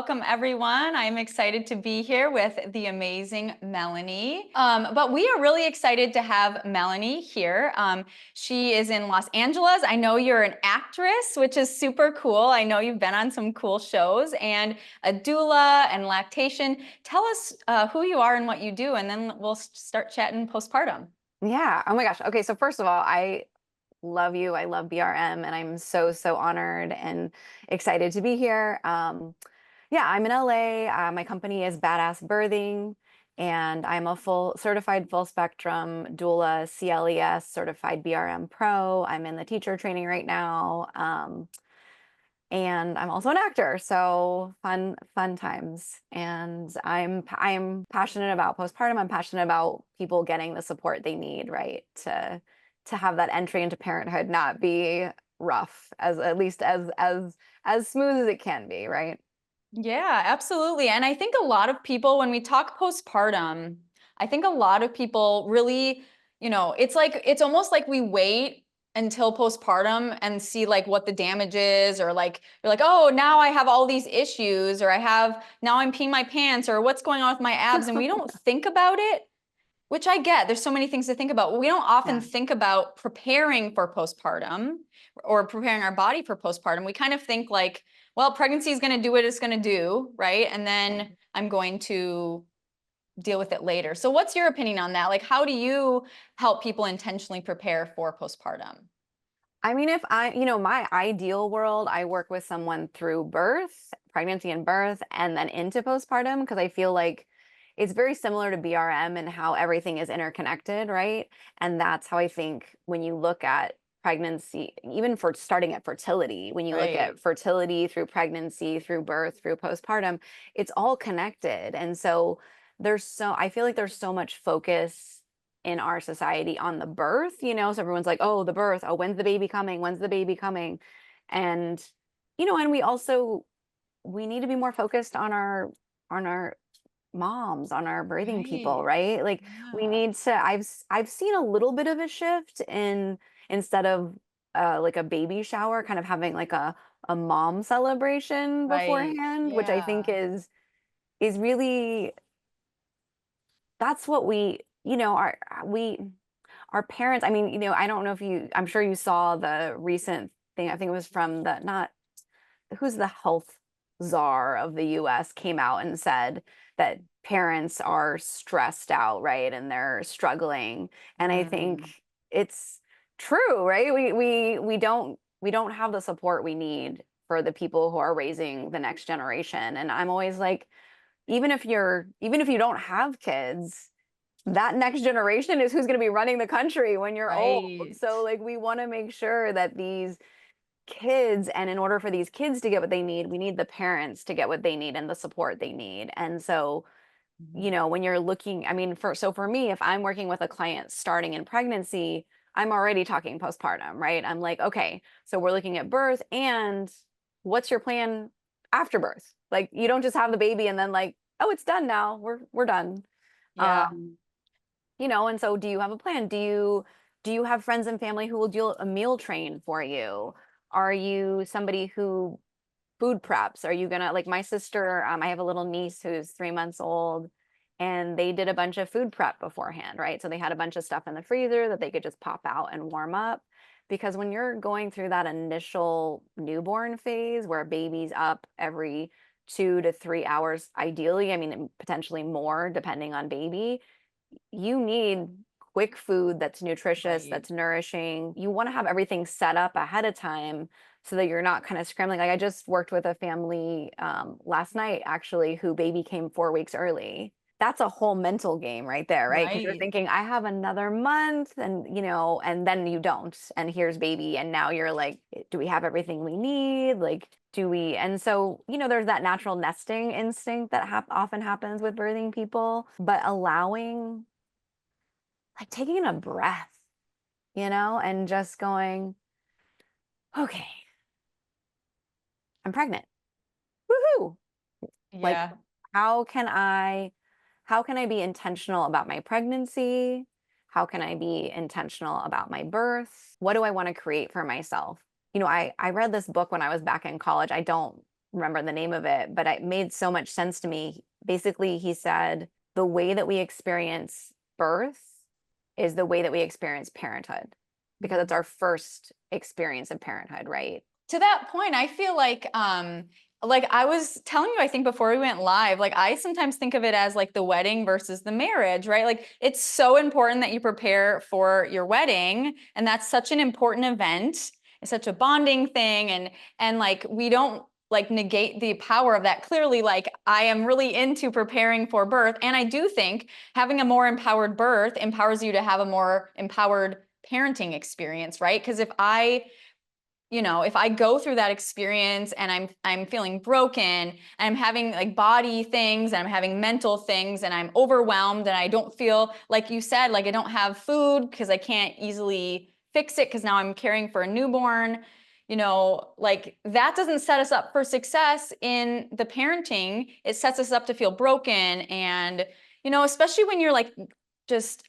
welcome everyone. I'm excited to be here with the amazing Melanie. But we are really excited to have Melanie here. She is in Los Angeles. I know you're an actress, which is super cool. I know you've been on some cool shows, and a doula and lactation. Tell us who you are and what you do, and then we'll start chatting postpartum. Yeah. Oh my gosh. Okay. So first of all, I love you. I love BRM, and I'm so honored and excited to be here. Yeah, I'm in LA. My company is Badass Birthing, and I'm a full certified full spectrum doula, CLES certified BRM pro. I'm in the teacher training right now. And I'm also an actor, so fun times. And I'm passionate about postpartum. I'm passionate about people getting the support they need, right? To have that entry into parenthood not be rough, as at least as smooth as it can be, right? Yeah, absolutely. And I think a lot of people, when we talk postpartum, I think a lot of people really, it's almost like we wait until postpartum and see like what the damage is, or like you're like, oh, now I have all these issues, or now I'm peeing my pants, or what's going on with my abs, and we don't think about it, which I get. There's so many things to think about. We don't often Yeah. think about preparing for postpartum or preparing our body for postpartum. We kind of think like, well, pregnancy is going to do what it's going to do, right? And then I'm going to deal with it later. So what's your opinion on that? Like, how do you help people intentionally prepare for postpartum? I mean, if my ideal world, I work with someone through birth, pregnancy and birth, and then into postpartum, because I feel like it's very similar to BRM and how everything is interconnected, right? And that's how I think when you look at pregnancy, even for starting at fertility, when you look Right. at fertility through pregnancy, through birth, through postpartum, it's all connected. And so I feel like there's so much focus in our society on the birth, so everyone's like, oh, the birth, oh, when's the baby coming, when's the baby coming? And and we need to be more focused on our moms, on our birthing people, Right. right? Like, we Yeah. need to I've seen a little bit of a shift in, instead of like a baby shower, kind of having like a mom celebration Right. beforehand, which I think Yeah. is really, that's what our parents, I mean, I don't know if I'm sure you saw the recent thing. I think it was from the, not, who's the health czar of the US, came out and said that parents are stressed out, right? And they're struggling. And I think Mm. it's true, right? We don't have the support we need for the people who are raising the next generation. And I'm always like, even if you don't have kids, that next generation is who's going to be running the country when you're old. Right. So like, we want to make sure that these kids, and in order for these kids to get what they need, we need the parents to get what they need and the support they need. And so, Mhm. when you're looking, I mean, for me, if I'm working with a client starting in pregnancy, I'm already talking postpartum, right? I'm like, okay, so we're looking at birth, and what's your plan after birth? Like, you don't just have the baby and then like, oh, it's done now. We're done. Yeah. Um, and so, do you have a plan? Do you have friends and family who will do a meal train for you? Are you somebody who food preps? Are you gonna, like my sister, I have a little niece who's 3 months old, and they did a bunch of food prep beforehand, right? So they had a bunch of stuff in the freezer that they could just pop out and warm up. Because when you're going through that initial newborn phase where a baby's up every 2 to 3 hours, ideally, I mean, potentially more depending on baby, you need quick food that's nutritious, Right. that's nourishing. You want to have everything set up ahead of time so that you're not kind of scrambling. Like, I just worked with a family last night, actually, who baby came 4 weeks early. That's a whole mental game right there, right? Because you're Right. thinking, I have another month, and then you don't. And here's baby. And now you're like, do we have everything we need? Like, do we? And so, there's that natural nesting instinct that often happens with birthing people, but allowing, like, taking a breath, and just going, okay, I'm pregnant. Woohoo. Like, Yeah. how can I how can I be intentional about my pregnancy? How can I be intentional about my birth? What do I want to create for myself? I read this book when I was back in college. I don't remember the name of it, but it made so much sense to me. Basically, he said the way that we experience birth is the way that we experience parenthood because it's our first experience of parenthood, right? To that point, I feel like I was telling you, I think before we went live, like I sometimes think of it as like the wedding versus the marriage, right? Like it's so important that you prepare for your wedding, and that's such an important event. It's such a bonding thing, and like we don't like negate the power of that. Clearly, like I am really into preparing for birth, and I do think having a more empowered birth empowers you to have a more empowered parenting experience, right? Because if I go through that experience and I'm feeling broken and I'm having like body things and I'm having mental things and I'm overwhelmed and I don't feel, like you said, like I don't have food because I can't easily fix it because now I'm caring for a newborn, like that doesn't set us up for success in the parenting. It sets us up to feel broken. And especially when you're like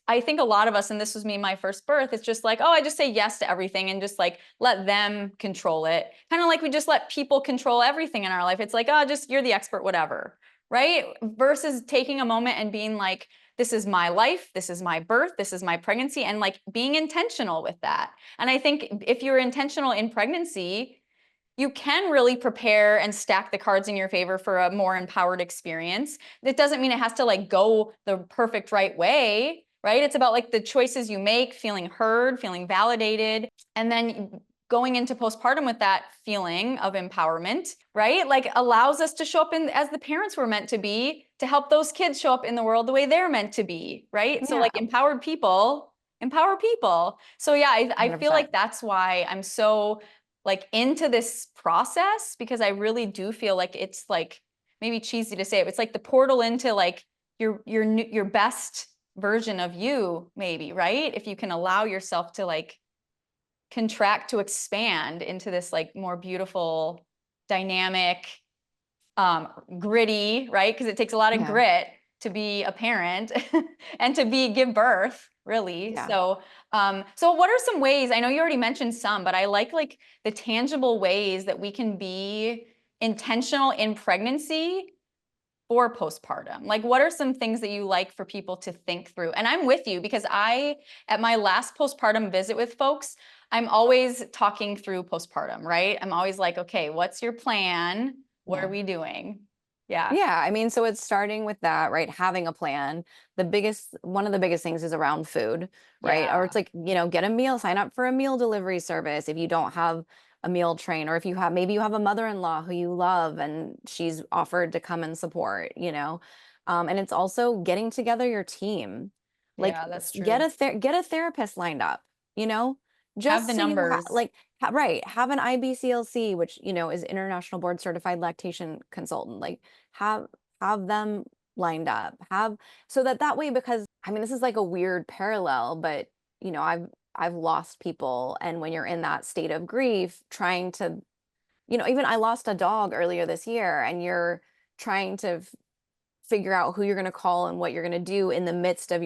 I think a lot of us, and this was me, my first birth, it's just like, oh, I just say yes to everything and just like let them control it. Kind of like we just let people control everything in our life. It's like, oh, just you're the expert, whatever. Right? Versus taking a moment and being like, this is my life, this is my birth, this is my pregnancy, and like being intentional with that. And I think if you're intentional in pregnancy, you can really prepare and stack the cards in your favor for a more empowered experience. That doesn't mean it has to like go the perfect right way, right? It's about like the choices you make, feeling heard, feeling validated, and then going into postpartum with that feeling of empowerment, right? Like allows us to show up as the parents we're meant to be, to help those kids show up in the world the way they're meant to be, right? So Yeah, like empowered people empower people. So yeah, I feel 100%. like that's why I'm so like into this process, because I really do feel like it's like, maybe cheesy to say it, but it's like the portal into like your best version of you, maybe, right? If you can allow yourself to like contract to expand into this like more beautiful, dynamic, gritty, right? Because it takes a lot of Yeah. grit to be a parent and to give birth, really. Yeah. So what are some ways? I know you already mentioned some, but I like the tangible ways that we can be intentional in pregnancy for postpartum. Like, what are some things that you like for people to think through? And I'm with you because at my last postpartum visit with folks, I'm always talking through postpartum, right? I'm always like, okay, what's your plan? What are Yeah. we doing? Yeah. Yeah, I mean, so it's starting with that, right? Having a plan. One of the biggest things is around food, right? Or Yeah. it's like, get a meal, sign up for a meal delivery service if you don't have a meal train, or if you have, maybe you have a mother-in-law who you love and she's offered to come and support. And it's also getting together your team. Like Yeah, that's get true. get a therapist lined up, you know, Have just the so you numbers. right, have an IBCLC, which, is International Board Certified Lactation Consultant. Like have have them lined up, have so that way, because I mean this is like a weird parallel, but I've lost people, and when you're in that state of grief trying to, even I lost a dog earlier this year, and you're trying to figure out who you're going to call and what you're going to do in the midst of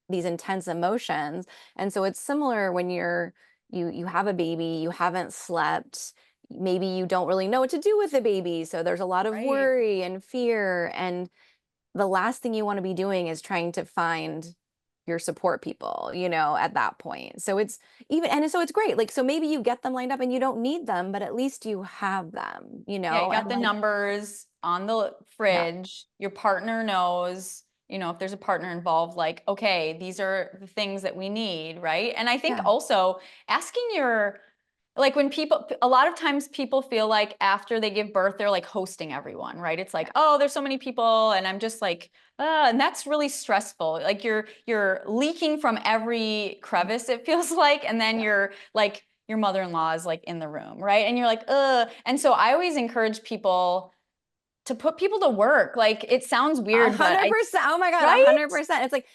these intense emotions. And so it's similar when you have a baby, you haven't slept, maybe you don't really know what to do with the baby, so there's a lot of Right. worry and fear, and the last thing you want to be doing is trying to find your support people, at that point. So it's so it's great. Like, so maybe you get them lined up and you don't need them, but at least you have them, Yeah, you got and the like, numbers on the yeah, fridge. Your partner knows, if there's a partner involved, like, okay, these are the things that we need, right? And I think yeah, also asking like when a lot of times people feel like after they give birth, they're like hosting everyone, right? It's like, yeah, oh, there's so many people, and I'm just like, and that's really stressful. Like you're leaking from every crevice, it feels like, and then yeah. you're like, your mother-in-law is like in the room, right? And you're like, ugh. And so I always encourage people to put people to work. Like it sounds A weird, but hundred percent. Oh my God, right? 100%. It's like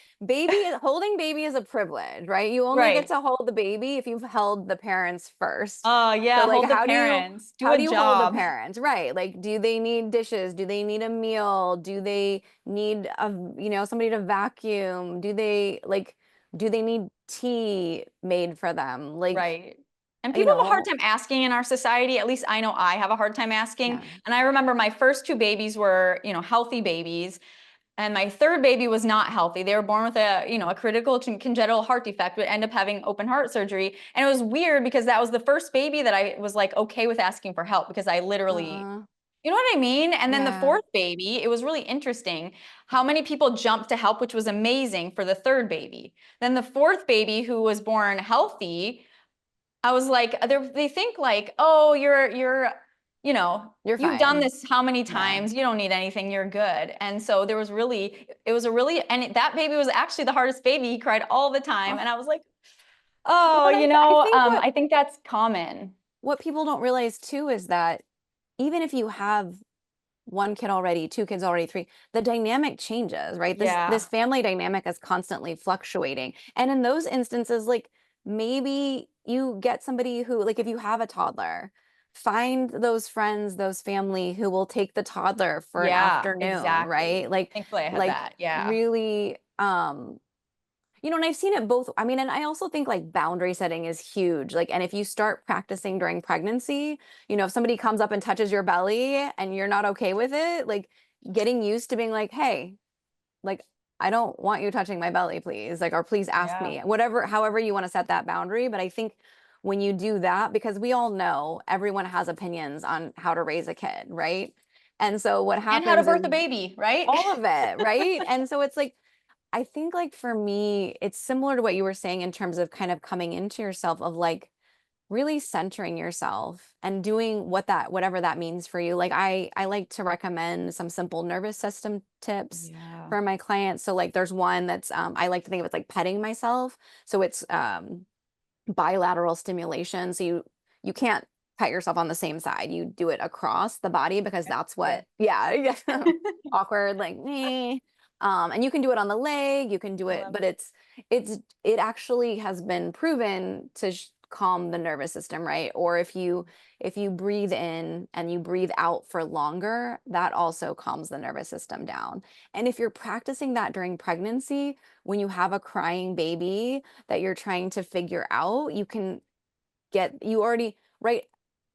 holding baby is a privilege, right? You only get Right. to hold the baby if you've held the parents first. Oh So yeah, like, hold the parents, do how a do you hold the job. parents? Right. Like, do they need dishes? Do they need a meal? Do they need somebody to vacuum? Do they need tea made for them? Like, Right. And you people have a hard know? time asking in our society. At least I know I have a hard time asking. Yeah. And I remember my first two babies were, healthy babies. And my third baby was not healthy. They were born with a critical congenital heart defect, would end up having open heart surgery. And it was weird because that was the first baby that I was like okay with asking for help because I literally, Uh, you know what I mean? And then the yeah. fourth baby, it was really interesting how many people jumped to help, which was amazing for the third baby. Then the fourth baby who was born healthy, I was like, they think like, oh, You're you've done fine. this how many Yeah. times? You don't need anything. You're good. And so it was a really, and that baby was actually the hardest baby. He cried all the time. Oh, And I was like, oh, but I think I think that's common. what people don't realize too is that even if you have one kid already, two kids already, three, the dynamic changes, right? This Yeah. family dynamic is constantly fluctuating. And in those instances, like maybe you get somebody who, like if you have a toddler, find those friends, those family who will take the toddler for an Yeah, afternoon, exactly. right? Like Thankfully I had like that. Yeah. really and I've seen it both. I mean, and I also think like boundary setting is huge. Like, and if you start practicing during pregnancy, if somebody comes up and touches your belly and you're not okay with it, like getting used to being like, hey, like, I don't want you touching my belly, please. Like, or please ask Yeah. me, whatever, however you want to set that boundary. But I think when you do that, because we all know everyone has opinions on how to raise a kid, right? And so what And how to happens birth a is baby, right? all of it, right? And so it's like, I think like for me, it's similar to what you were saying in terms of kind of coming into yourself of like really centering yourself and doing whatever that means for you. Like I like to recommend some simple nervous system tips Yeah. for my clients. So like there's one that's I like to think of it like petting myself. So it's bilateral stimulation. So you can't pet yourself on the same side. You do it across the body because that's Weird. what, yeah, yeah. Awkward, like me. And you can do it on the leg, you can do I it, love but it actually has been proven to calm the nervous system, right? Or if you breathe in and you breathe out for longer, that also calms the nervous system down. And if you're practicing that during pregnancy, when you have a crying baby that you're trying to figure out, you already, right?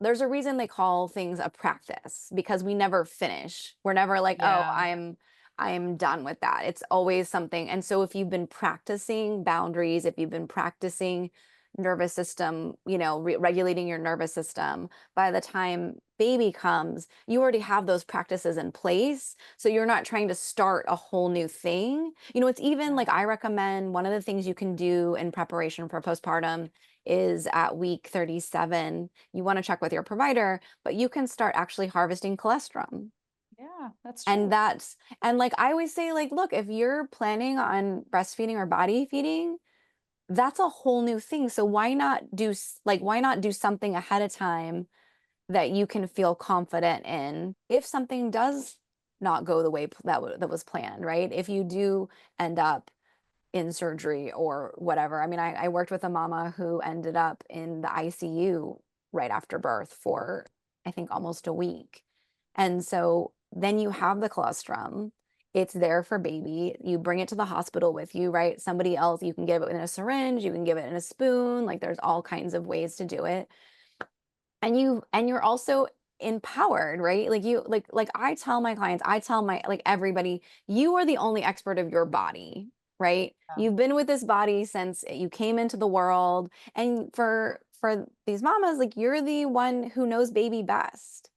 There's a reason they call things a practice because we never finish. We're never like, oh, Yeah. I'm done with that. It's always something. And so if you've been practicing boundaries, if you've been practicing nervous system, regulating your nervous system, by the time baby comes, you already have those practices in place. So you're not trying to start a whole new thing. It's even Yeah. like I recommend one of the things you can do in preparation for postpartum is at week 37. You want to check with your provider, but you can start actually harvesting cholesterol. Yeah, that's And true. like I always say, like, look, if you're planning on breastfeeding or body feeding, that's a whole new thing. So why not do something ahead of time that you can feel confident in if something does not go the way that was planned, right? If you do end up in surgery or whatever. I mean, I worked with a mama who ended up in the ICU right after birth for, I think, almost a week. And so then you have the colostrum. It's there for baby. You bring it to the hospital with you, right? Somebody else, you can give it in a syringe, you can give it in a spoon. Like there's all kinds of ways to do it. And you're also empowered, right? Like like I tell my clients, I tell my like everybody, you are the only expert of your body, right? Yeah. You've been with this body since you came into the world. And for these mamas, like you're the one who knows baby best.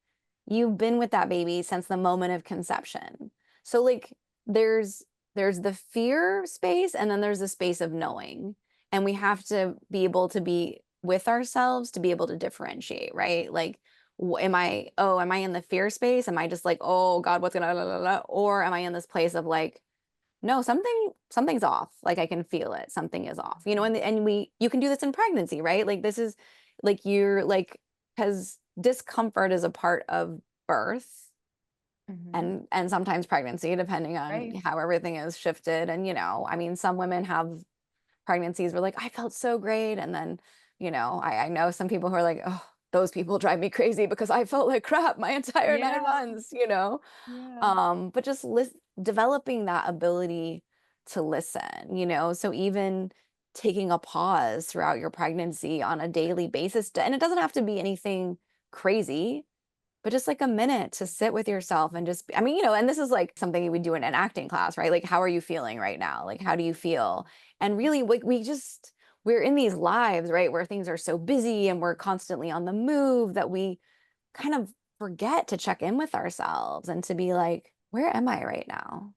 You've been with that baby since the moment of conception. So like there's the fear space and then there's the space of knowing. And we have to be able to be with ourselves to be able to differentiate, right? Like am I in the fear space? Am I just like, oh God, what's gonna, la, la, la, or am I in this place of like, no, something's off. Like I can feel it. Something is off. You can do this in pregnancy, right? Like this is like you're like because discomfort is a part of birth Mhm. and sometimes pregnancy, depending on Right. how everything is shifted. And I mean, some women have pregnancies were like, I felt so great. And then, I know some people who are like, oh, those people drive me crazy because I felt like crap my entire Yeah. 9 months. Yeah. But just developing that ability to listen. So even taking a pause throughout your pregnancy on a daily basis. And it doesn't have to be anything crazy, but just like a minute to sit with yourself and just, I mean, and this is like something we do in an acting class, right? Like, how are you feeling right now? Like, how do you feel? And really, we're in these lives, right, where things are so busy and we're constantly on the move that we kind of forget to check in with ourselves and to be like, where am I right now?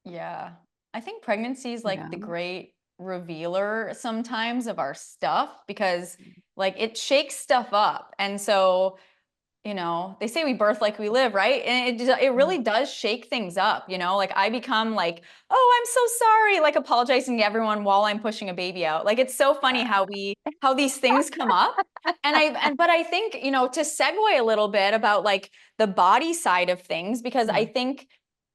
Yeah. I think pregnancy is You like the know? great revealer sometimes of our stuff because like it shakes stuff up. And so, they say we birth like we live, right? And it Mm. really does shake things up, like I become like, oh, I'm so sorry, like apologizing to everyone while I'm pushing a baby out. Like it's so funny how these things come up. But I think, to segue a little bit about like the body side of things, because I Mhm. think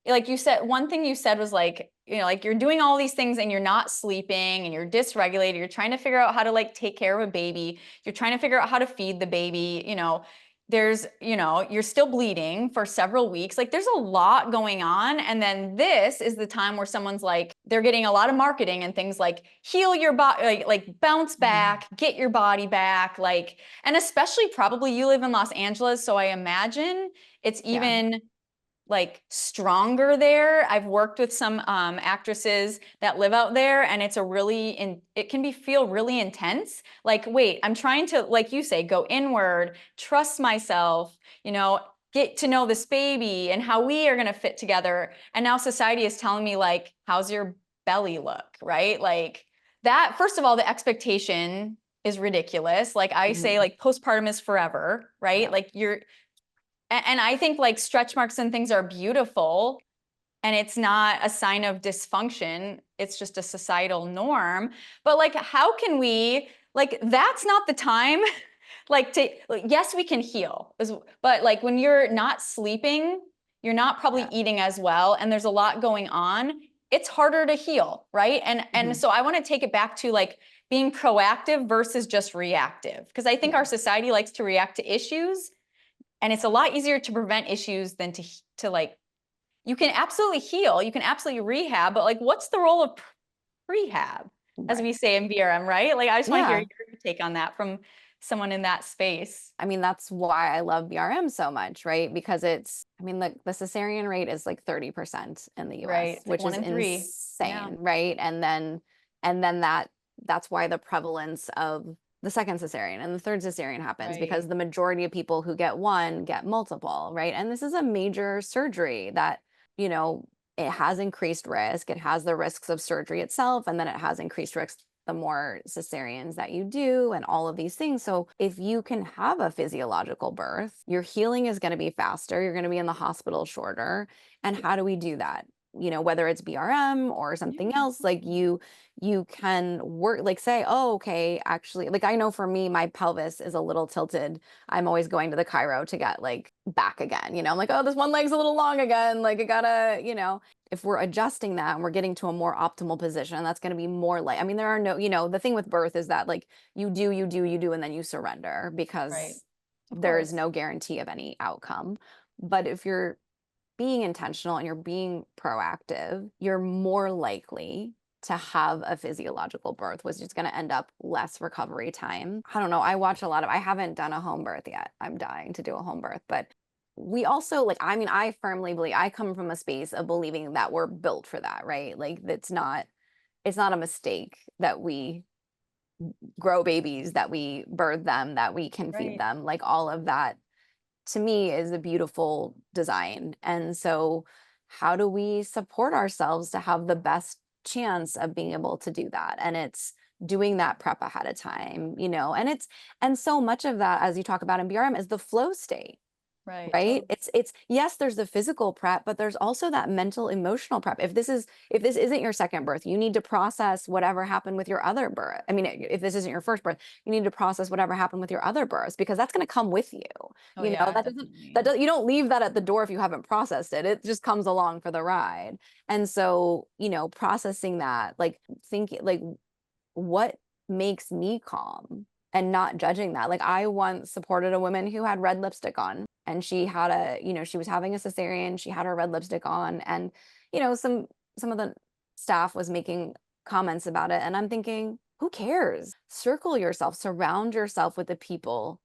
like you said, one thing you said was like, like you're doing all these things and you're not sleeping and you're dysregulated. You're trying to figure out how to like take care of a baby. You're trying to figure out how to feed the baby, there's, you're still bleeding for several weeks. Like there's a lot going on. And then this is the time where someone's like, they're getting a lot of marketing and things like heal your body, like bounce back, get your body back. Like, and especially probably you live in Los Angeles. So I imagine it's Yeah. even like stronger there. I've worked with some actresses that live out there, and it's it can feel really intense. Like, wait, I'm trying to, like you say, go inward, trust myself, get to know this baby and how we are going to fit together. And now society is telling me like, how's your belly look, right? Like that, first of all, the expectation is ridiculous. Like I say, Mhm. like postpartum is forever, right? Yeah. Like and I think like stretch marks and things are beautiful and it's not a sign of dysfunction. It's just a societal norm. But like, how can we, like, that's not the time. Like yes, we can heal, but like when you're not sleeping, you're not probably Yeah. eating as well, and there's a lot going on. It's harder to heal, right? And Mhm. so I want to take it back to like being proactive versus just reactive, because I think Yeah. our society likes to react to issues, and it's a lot easier to prevent issues than to like, you can absolutely heal, you can absolutely rehab, but like what's the role of prehab, as Right. we say in BRM, right? Like I just want to hear Yeah. your take on that from someone in that space. I mean, that's why I love BRM so much, right? Because I mean, the cesarean rate is like 30% in the Right. US, It's like which one is in three. Yeah. insane, right? And then that's why the prevalence of the second cesarean and the third cesarean happens, Right. because the majority of people who get one get multiple, right? And this is a major surgery that, you know, it has increased risk. It has the risks of surgery itself, and then it has increased risks the more cesareans that you do and all of these things. So if you can have a physiological birth, your healing is going to be faster. You're going to be in the hospital shorter. And how do we do that? Whether it's BRM or something Yeah. else, like you can work, like say, oh, okay, actually, like I know for me, my pelvis is a little tilted. I'm always going to the chiro to get like back again. I'm like, oh, this one leg's a little long again. Like I gotta, if we're adjusting that and we're getting to a more optimal position, that's going to be more like, I mean, there are no, the thing with birth is that like you do, and then you surrender, Right. because Of there is course. no guarantee of any outcome. But if you're being intentional and you're being proactive, you're more likely to have a physiological birth, which is going to end up less recovery time. I don't know. I haven't done a home birth yet. I'm dying to do a home birth, but we also like, I mean, I firmly believe, I come from a space of believing that we're built for that, right? Like it's not a mistake that we grow babies, that we birth them, that we can feed Right. them. Like all of that to me is a beautiful design. And so how do we support ourselves to have the best chance of being able to do that? And it's doing that prep ahead of time, and so much of that, as you talk about in BRM, is the flow state. Right. Right? Totally. It's yes, there's the physical prep, but there's also that mental, emotional prep. If this isn't your second birth, you need to process whatever happened with your other birth. I mean, if this isn't your first birth, you need to process whatever happened with your other births, because that's going to come with you. Oh yeah, That doesn't that definitely. does, you don't leave that at the door if you haven't processed it. It just comes along for the ride. And so, processing that, like thinking like what makes me calm, and not judging that. Like I once supported a woman who had red lipstick on, and she was having a cesarean, she had her red lipstick on, and some of the staff was making comments about it, and I'm thinking, who cares? Circle yourself, surround yourself with the people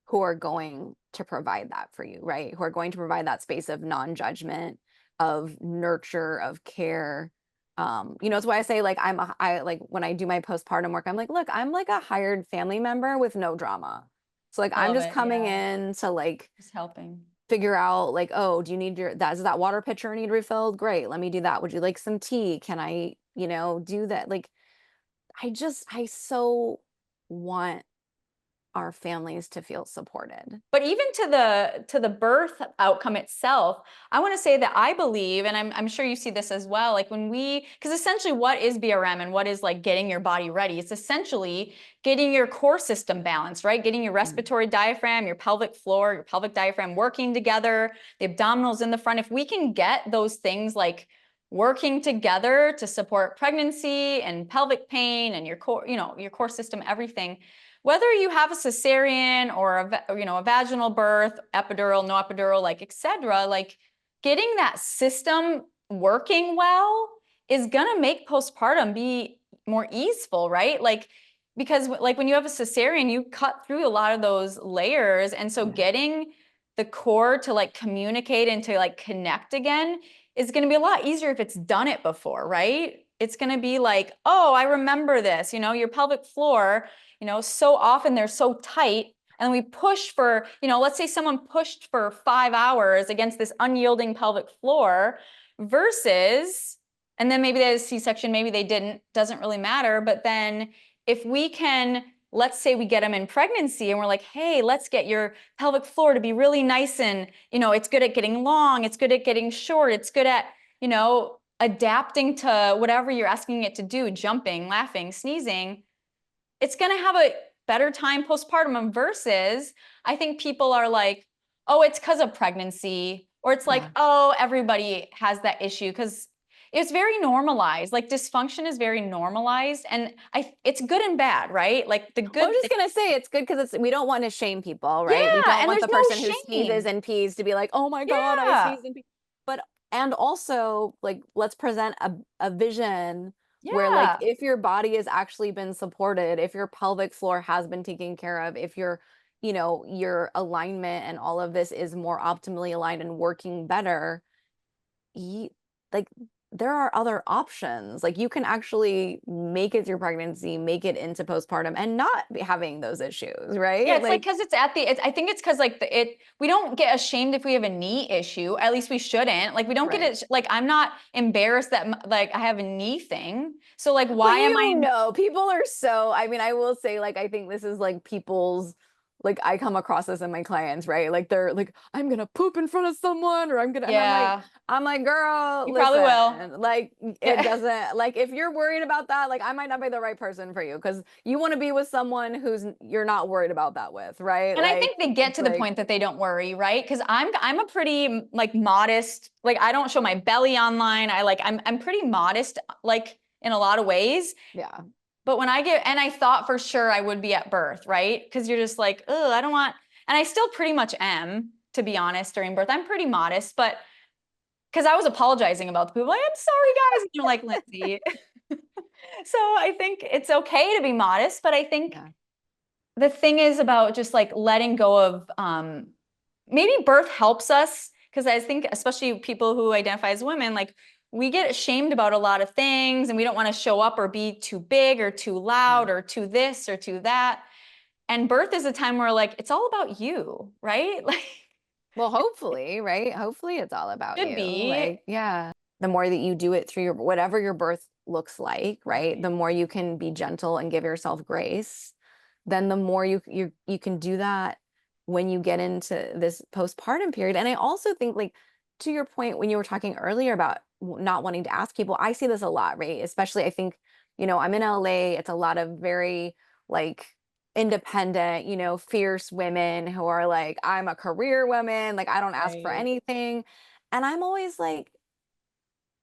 who are going to provide that for you, right? Who are going to provide that space of non-judgment, of nurture, of care. It's why I say like I like when I do my postpartum work, I'm like, look, I'm like a hired family member with no drama. So like I I'm love just it. coming Yeah. in to like Just helping. figure out like, oh, do you need does that water pitcher need refilled? Great, let me do that. Would you like some tea? Can I, do that? Like I so want our families to feel supported. But even to the birth outcome itself, I want to say that I believe, and I'm sure you see this as well, like when because essentially what is BRM and what is like getting your body ready? It's essentially getting your core system balanced, right? Getting your Mm. respiratory diaphragm, your pelvic floor, your pelvic diaphragm working together, the abdominals in the front. If we can get those things like working together to support pregnancy and pelvic pain and your core, your core system, everything, whether you have a cesarean or a vaginal birth, epidural, no epidural, like etc., like getting that system working well is gonna make postpartum be more easeful, right? Like because like when you have a cesarean, you cut through a lot of those layers, and so Yeah. getting the core to like communicate and to like connect again is going to be a lot easier if it's done it before, right? It's going to be like, oh, I remember this, your pelvic floor, so often they're so tight. And we push for, let's say someone pushed for 5 hours against this unyielding pelvic floor versus, and then maybe they had a C-section, maybe they didn't, doesn't really matter. But then if we can, let's say we get them in pregnancy and we're like, hey, let's get your pelvic floor to be really nice and, it's good at getting long, it's good at getting short, it's good at, adapting to whatever you're asking it to do, jumping, laughing, sneezing, it's going to have a better time postpartum versus I think people are like, oh, it's because of pregnancy, or it's like, Yeah. oh, everybody has that issue because it's very normalized. Like dysfunction is very normalized, and it's good and bad, right? Like the Well, good I'm just gonna say it's good because we don't want to shame people, right? We yeah, don't and want there's the no person who sneezes shame. and pees to be like, oh my God, I Yeah. sneezed and pee. But and also like let's present a vision where like Yeah. if your body has actually been supported, if your pelvic floor has been taken care of, if your alignment and all of this is more optimally aligned and working better, you, like there are other options. Like you can actually make it through pregnancy, make it into postpartum and not be having those issues, Yeah, right? it's like Like, because I think it's because like we don't get ashamed if we have a knee issue. At least we shouldn't. Like we don't get right. it. Like I'm not embarrassed that like I have a knee thing. So like But why am I? people are so, I mean, I will say, like, I think this is like people's, like, I come across this in my clients, right? Like, they're like, I'm gonna poop in front of someone, or and Yeah, I'm like, girl, you probably will. listen, like, it Yeah. doesn't, like, if you're worried about that, like, I might not be the right person for you because you want to be with someone you're not worried about that with, right? And I Like, think they get it's to the like, point that they don't worry, right? Because I'm a pretty like modest, like I don't show my belly online. I'm pretty modest, like in a lot of ways. yeah. But when and I thought for sure I would be at birth, right? Because you're just like, oh, I don't want, and I still pretty much am, to be honest, during birth. I'm pretty modest, but because I was apologizing about the people, like, I'm sorry, guys. And you're like, Lindsay. So I think it's okay to be modest, but I think Yeah. the thing is about just like letting go of maybe birth helps us because I think especially people who identify as women, like we get ashamed about a lot of things and we don't want to show up or be too big or too Yeah. loud or too this or too that. And birth is a time where like it's all about you, right? Like Well, hopefully, right? Hopefully it's all about should you. be. Like, yeah. The more that you do it through your whatever your birth looks like, right? Right. The more you can be gentle and give yourself grace, then the more you can do that when you get into this postpartum period. And I also think like to your point when you were talking earlier about not wanting to ask people, I see this a lot, right? Especially I think, I'm in LA, it's a lot of very like independent, fierce women who are like, I'm a career woman, like I don't ask for Right. anything. And I'm always like,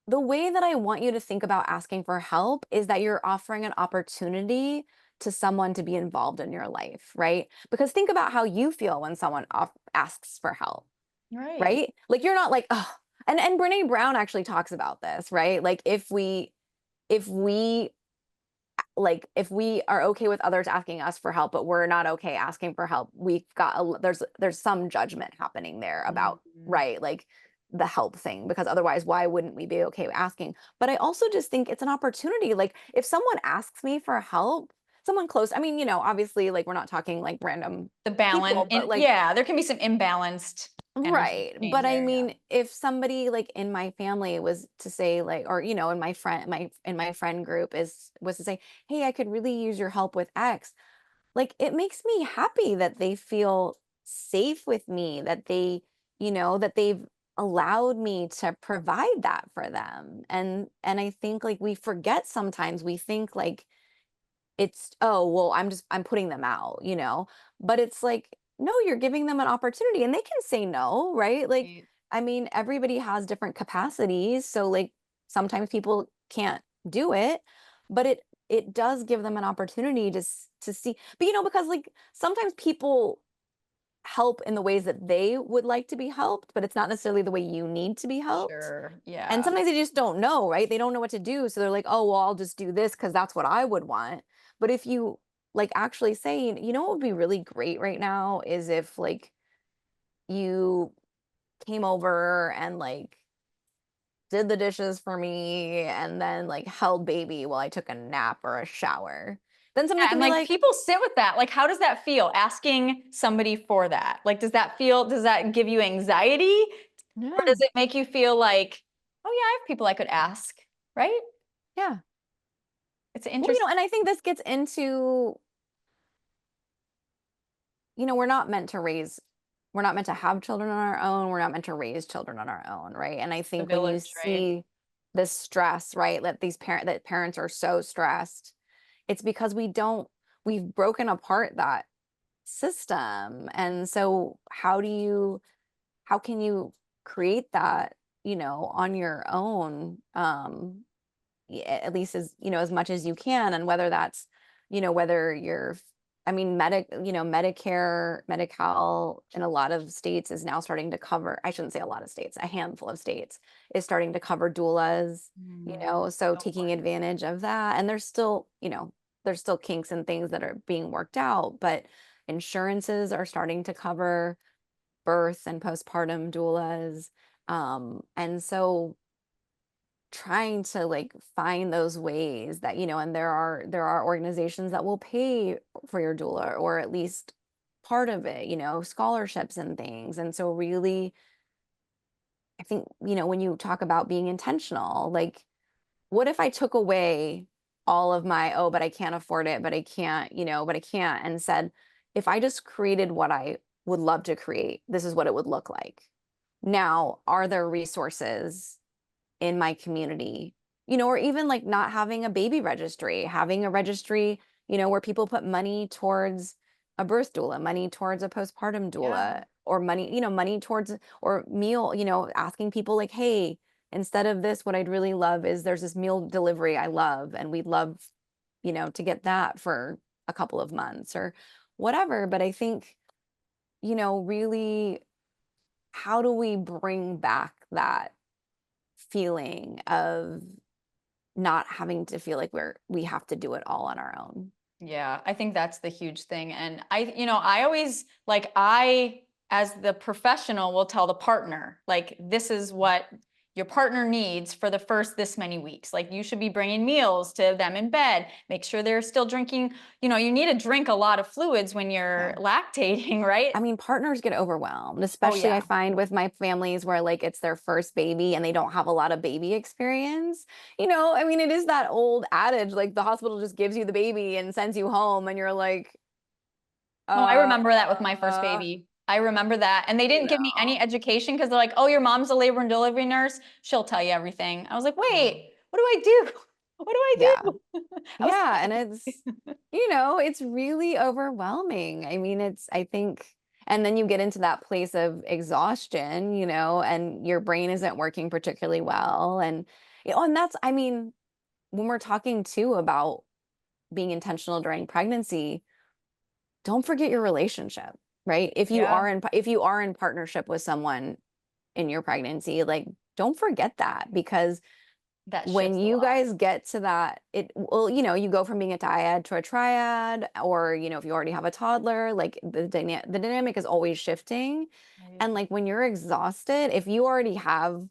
the way that I want you to think about asking for help is that you're offering an opportunity to someone to be involved in your life, right? Because think about how you feel when someone asks for help, Right. right? Like you're not like, oh, and Brene Brown actually talks about this, right? Like if we if we if we are okay with others asking us for help, but we're not okay asking for help, we've got there's some judgment happening there about, Mhm. right, like the help thing, because otherwise why wouldn't we be okay with asking? But I also just think it's an opportunity. Like if someone asks me for help, someone close, I mean, obviously like we're not talking like random The balance, people, but like, yeah, there can be some imbalanced energy right. exchange But I there, yeah. mean, if somebody like in my family was to say like, or in my friend group was to say, "Hey, I could really use your help with X." Like it makes me happy that they feel safe with me, that that they've allowed me to provide that for them. And I think like we forget sometimes, we think like it's, oh, well, I'm putting them out, but it's like, no, you're giving them an opportunity and they can say no, right? Like, Right. I mean, everybody has different capacities. So like sometimes people can't do it, but it does give them an opportunity to see. But because like sometimes people help in the ways that they would like to be helped, but it's not necessarily the way you need to be helped. Sure, And yeah. sometimes they just don't know, right? They don't know what to do. So they're like, oh, well, I'll just do this because that's what I would want. But if you like actually say, what would be really great right now is if like you came over and like did the dishes for me and then like held baby while I took a nap or a shower. Then somebody Yeah, can and be like like, people sit with that. Like, how does that feel? Asking somebody for that. Like, does that give you anxiety? Or yeah, does it make you feel like, oh yeah, I have people I could ask, right? yeah. It's an Well, interesting. and I think this gets into, we're not meant to have children on our own. We're not meant to raise children on our own, right? And I The think when you village, right? see the stress, right, that parents are so stressed, it's because we've broken apart that system. And so how can you create that, on your own? At least as much as you can, and whether that's whether you're I mean Medicare, Medi-Cal in a lot of states is now starting to cover, I shouldn't say a lot of states, a handful of states is starting to cover doulas, Mm, so go for taking it. advantage of that. And there's still kinks and things that are being worked out, but insurances are starting to cover birth and postpartum doulas. And so trying to like find those ways that and there are organizations that will pay for your doula, or at least part of it, scholarships and things. And so really I think when you talk about being intentional, like what if I took away all of my, oh, but I can't afford it, but I can't, but I can't, and said, if I just created what I would love to create, this is what it would look like. Now, are there resources in my community, or even like not having a baby registry, having a registry, where people put money towards a birth doula, money towards a postpartum Yeah. doula, or money, money towards, or meal, asking people like, hey, instead of this, what I'd really love is there's this meal delivery I love, and we'd love, to get that for a couple of months or whatever. But I think, really, how do we bring back that feeling of not having to feel like we have to do it all on our own? Yeah, I think that's the huge thing. And I always like, I, as the professional, will tell the partner, like, this is what your partner needs for the first this many weeks. Like, you should be bringing meals to them in bed. Make sure they're still drinking. You need to drink a lot of fluids when you're Yeah. lactating, right? I mean, partners get overwhelmed, Oh, especially I yeah. find with my families where like it's their first baby and they don't have a lot of baby experience. I mean, it is that old adage, like the hospital just gives you the baby and sends you home, and you're like, No, I uh, remember that with my first baby. I remember that. And they you didn't give me know, any education because they're like, oh, your mom's a labor and delivery nurse. She'll tell you everything. I was like, mm, wait, what do I do? What do I yeah. do? I was Yeah, and it's really overwhelming. I mean, I think, and then you get into that place of exhaustion, and your brain isn't working particularly well. And, and that's, I mean, when we're talking too about being intentional during pregnancy, don't forget your relationship, right? yeah. If you are in partnership with someone in your pregnancy, like don't forget that, because That when shifts a you lot. guys get to that, well, you go from being a dyad to a triad, or, if you already have a toddler, like the dynamic is always shifting. Right. And like when you're exhausted, if you already have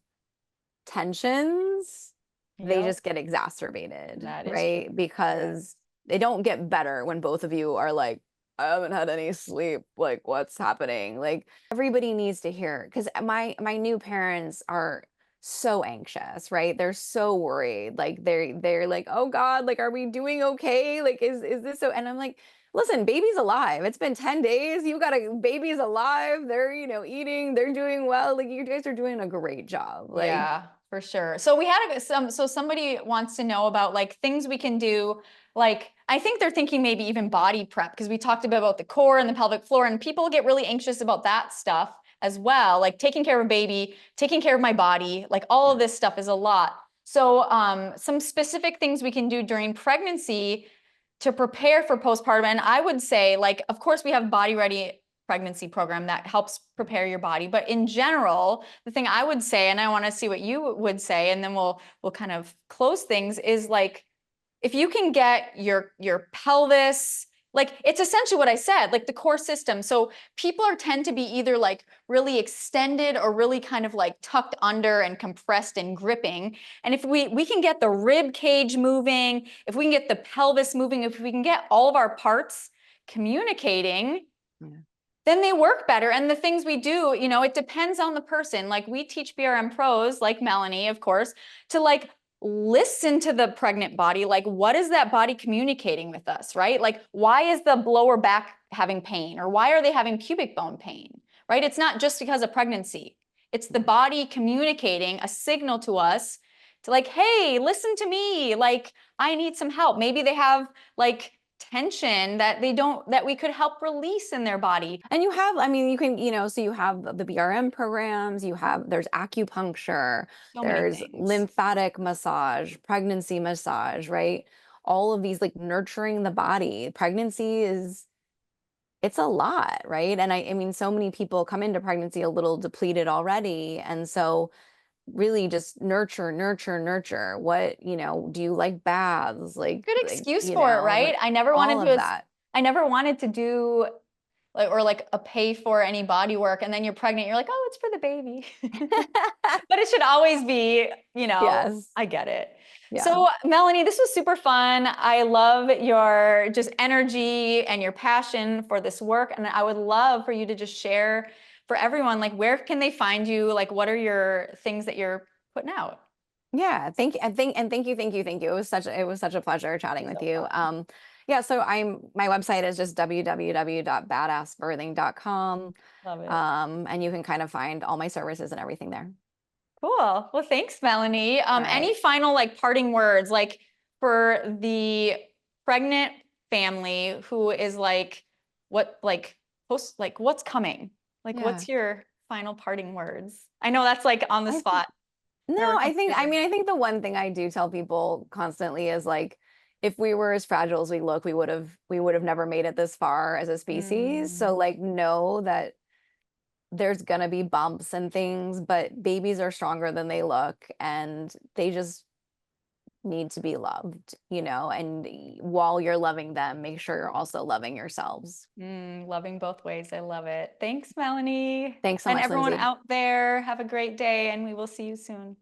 tensions, they Yep, just get exacerbated, that is true. right? Yeah. Because they don't get better when both of you are like, I haven't had any sleep. Like, what's happening? Like, everybody needs to hear, because my new parents are so anxious, right? They're so worried. Like they're like, oh God, like, are we doing okay? Like, is this so? And I'm like, listen, baby's alive. It's been 10 days. You got a baby's alive. They're, eating, they're doing well. Like, you guys are doing a great job. Like, Yeah, for sure. So we had so somebody wants to know about like things we can do. Like I think they're thinking maybe even body prep because we talked about the core and the pelvic floor, and people get really anxious about that stuff as well. Like taking care of a baby, taking care of my body, like all of yeah. this stuff is a lot. So some specific things we can do during pregnancy to prepare for postpartum. And I would say, like, of course, we have Body Ready pregnancy program that helps prepare your body. But in general, the thing I would say, and I want to see what you would say, and then we'll kind of close things, is like if you can get your pelvis, like it's essentially what I said, like the core system. So people tend to be either like really extended or really kind of like tucked under and compressed and gripping. And if we can get the rib cage moving, if we can get the pelvis moving, if we can get all of our parts communicating, Yeah. then they work better. And the things we do, it depends on the person. Like we teach BRM pros, like Melanie, of course, to like listen to the pregnant body. Like, what is that body communicating with us, right? Like, why is the lower back having pain? Or why are they having pubic bone pain, right? It's not just because of pregnancy. It's the body communicating a signal to us to like, hey, listen to me. Like, I need some help. Maybe they have like tension that we could help release in their body. And you have, I mean, you can, so you have the BRM programs, there's acupuncture, So many there's things. lymphatic massage, pregnancy massage, right? All of these, like, nurturing the body. Pregnancy it's a lot, right? And I mean, so many people come into pregnancy a little depleted already. And so really just nurture, nurture, nurture. What, do you like baths? Good excuse for it, right? Like, I never all wanted of to that. I never wanted to do like or like a pay for any body work, and then you're pregnant, you're like, oh, it's for the baby. But it should always be, Yes. I get it. Yeah. So, Melanie, this was super fun. I love your just energy and your passion for this work. And I would love for you to just share for everyone, like, where can they find you? Like, what are your things that you're putting out? Yeah, thank you. And thank you, thank you, thank you. It was such a pleasure chatting It's with so you. fun. Yeah, so my website is just www.badassbirthing.com. Love it. And you can kind of find all my services and everything there. Cool. Well, thanks, Melanie. All Any right. final like parting words, like for the pregnant family who is like, what like what's coming? Like, Yeah. what's your final parting words? I know that's like on the I think spot. no, Never I think I considered. mean I think the one thing I do tell people constantly is, like, if we were as fragile as we look, we would have never made it this far as a species. So, Mm, like, know that there's gonna be bumps and things, but babies are stronger than they look, and they just need to be loved, and while you're loving them, make sure you're also loving yourselves. loving both ways. I love it. Thanks, Melanie. Thanks so And much, everyone Lindsay. out there, have a great day, and we will see you soon.